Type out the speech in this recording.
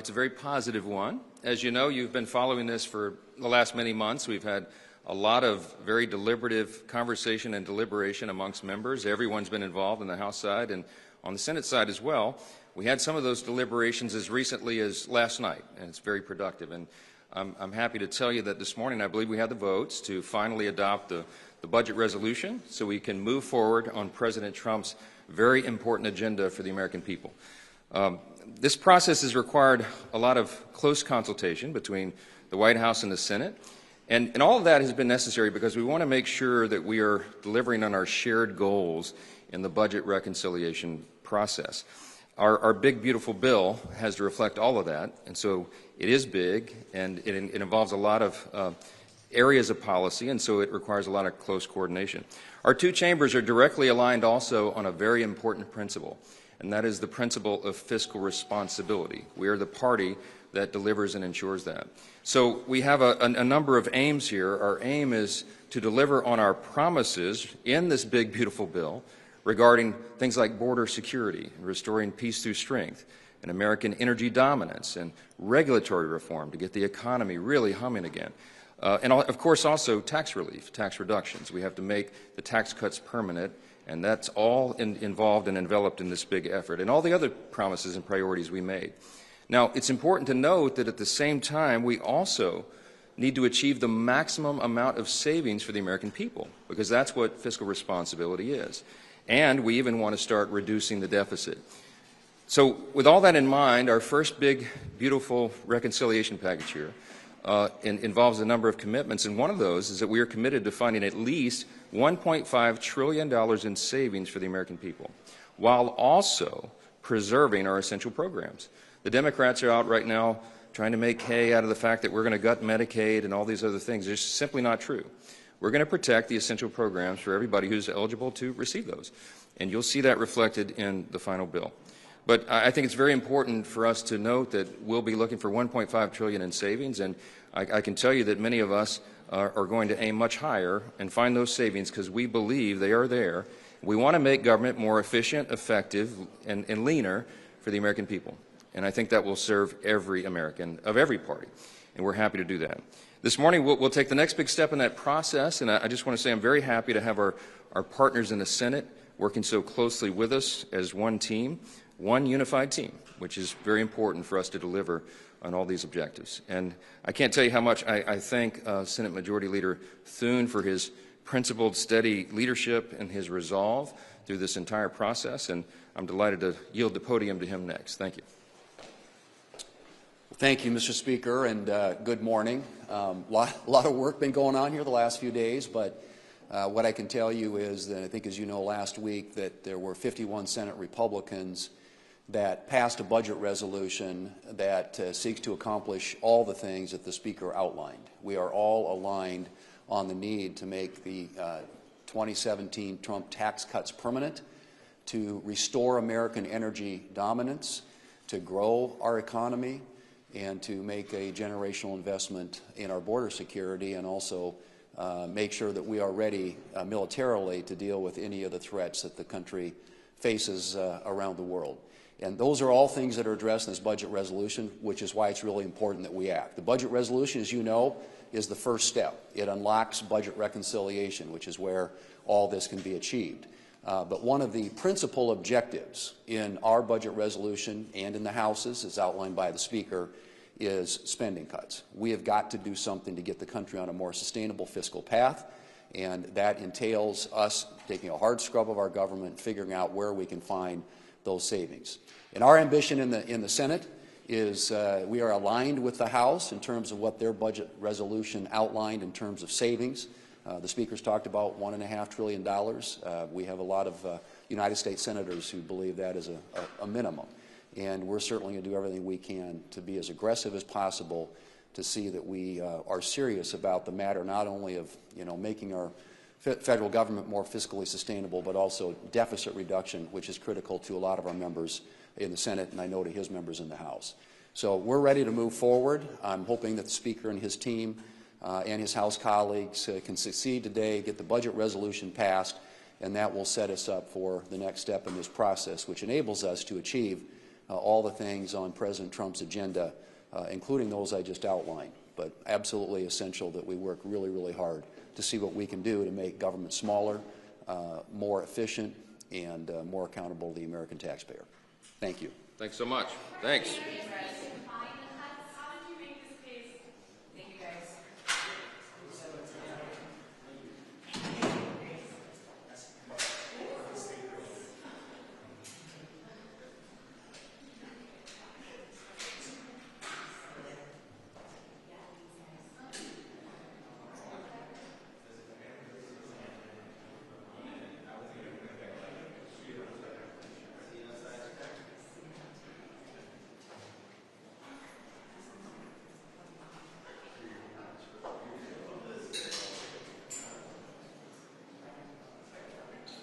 It's a very positive one. As you know, you've been following this for the last many months. We've had a lot of very deliberative conversation and deliberation amongst members. Everyone's been involved on the House side and on the Senate side as well. We had some of those deliberations as recently as last night, and it's very productive. And I'm happy to tell you that this morning I believe we had the votes to finally adopt the budget resolution so we can move forward on President Trump's very important agenda for the American people. This process has required a lot of close consultation between the White House and the Senate, and all of that has been necessary because we want to make sure that we are delivering on our shared goals in the budget reconciliation process. Our big, beautiful bill has to reflect all of that, and so it is big, and it involves a lot of areas of policy, and so it requires a lot of close coordination. Our two chambers are directly aligned also on a very important principle, and that is the principle of fiscal responsibility. We are the party that delivers and ensures that. So we have a number of aims here. Our aim is to deliver on our promises in this big, beautiful bill regarding things like border security and restoring peace through strength and American energy dominance and regulatory reform to get the economy really humming again. And of course also tax relief, tax reductions. We have to make the tax cuts permanent, and that's all involved and enveloped in this big effort, and all the other promises and priorities we made. Now, it's important to note that at the same time, we also need to achieve the maximum amount of savings for the American people, because that's what fiscal responsibility is. And we even want to start reducing the deficit. So with all that in mind, our first big, beautiful reconciliation package here involves a number of commitments, and one of those is that we are committed to finding at least $1.5 trillion in savings for the American people, while also preserving our essential programs. The Democrats are out right now trying to make hay out of the fact that we're going to gut Medicaid and all these other things. It's simply not true. We're going to protect the essential programs for everybody who's eligible to receive those, and you'll see that reflected in the final bill. But I think it's very important for us to note that we'll be looking for $1.5 trillion in savings, and I can tell you that many of us are going to aim much higher and find those savings because we believe they are there. We want to make government more efficient, effective, and leaner for the American people. And I think that will serve every American of every party, and we're happy to do that. This morning we'll take the next big step in that process, and I just want to say I'm very happy to have our partners in the Senate working so closely with us as one team, one unified team, which is very important for us to deliver on all these objectives. And I can't tell you how much I thank Senate Majority Leader Thune for his principled, steady leadership and his resolve through this entire process, and I'm delighted to yield the podium to him next. Thank you. Thank you, Mr. Speaker, and good morning. A lot of work been going on here the last few days, but what I can tell you is that I think, as you know, last week that there were 51 Senate Republicans that passed a budget resolution that seeks to accomplish all the things that the Speaker outlined. We are all aligned on the need to make the 2017 Trump tax cuts permanent, to restore American energy dominance, to grow our economy, and to make a generational investment in our border security, and also make sure that we are ready militarily to deal with any of the threats that the country faces around the world. And those are all things that are addressed in this budget resolution, which is why it's really important that we act. The budget resolution, as you know, is the first step. It unlocks budget reconciliation, which is where all this can be achieved. But one of the principal objectives in our budget resolution and in the House's, as outlined by the Speaker, is spending cuts. We have got to do something to get the country on a more sustainable fiscal path, and that entails us taking a hard scrub of our government, figuring out where we can find those savings. And our ambition in the Senate is we are aligned with the House in terms of what their budget resolution outlined in terms of savings. The Speaker's talked about $1.5 trillion. We have a lot of United States senators who believe that is a minimum. And we're certainly going to do everything we can to be as aggressive as possible to see that we are serious about the matter not only of making our federal government more fiscally sustainable, but also deficit reduction, which is critical to a lot of our members in the Senate, and I know to his members in the House. So we're ready to move forward. I'm hoping that the Speaker and his team and his House colleagues can succeed today, get the budget resolution passed, and that will set us up for the next step in this process, which enables us to achieve all the things on President Trump's agenda, including those I just outlined. But absolutely essential that we work really, really hard to see what we can do to make government smaller, more efficient, and more accountable to the American taxpayer. Thank you. Thanks so much. Thanks.